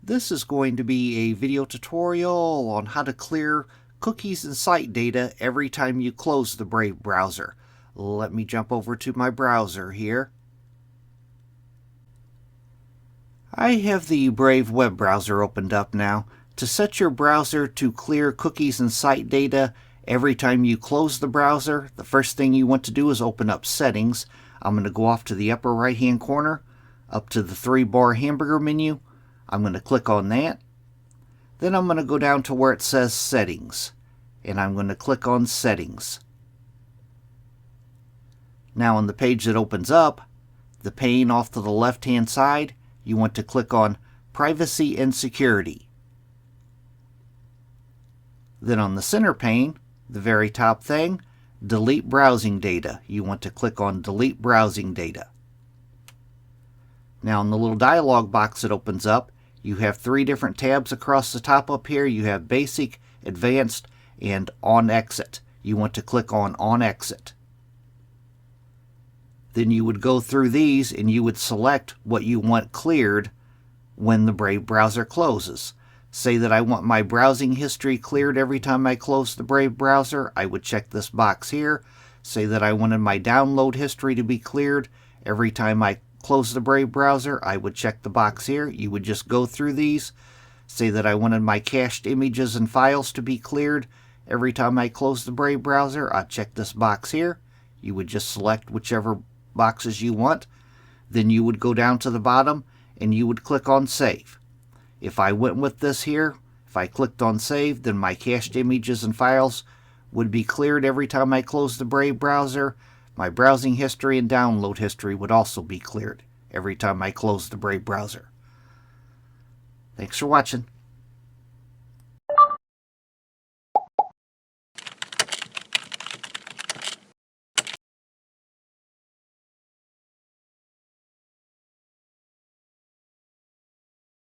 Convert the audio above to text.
This is going to be a video tutorial on how to clear cookies and site data every time you close the Brave browser. Let me jump over to my browser here. I have the Brave web browser opened up now. To set your browser to clear cookies and site data every time you close the browser, the first thing you want to do is open up Settings. I'm going to go off to the upper right hand corner, up to the 3-bar hamburger menu. I'm going to click on that. Then I'm going to go down to where it says Settings, and I'm going to click on Settings. Now on the page that opens up, the pane off to the left hand side, you want to click on Privacy and Security. Then on the center pane, the very top thing, Delete Browsing Data. You want to click on Delete Browsing Data. Now in the little dialog box that opens up, you have 3 different tabs across the top up here. You have Basic, Advanced, and On Exit. You want to click on On Exit. Then you would go through these and you would select what you want cleared when the Brave browser closes. Say that I want my browsing history cleared every time I close the Brave browser. I would check this box here. Say that I wanted my download history to be cleared every time I close the Brave browser. I would check the box here. You would just go through these. Say that I wanted my cached images and files to be cleared every time I close the Brave browser. I'd check this box here. You would just select whichever boxes you want. Then you would go down to the bottom and you would click on Save. If I went with this here, if I clicked on Save, then my cached images and files would be cleared every time I close the Brave browser. My browsing history and download history would also be cleared every time I close the Brave browser. Thanks for watching.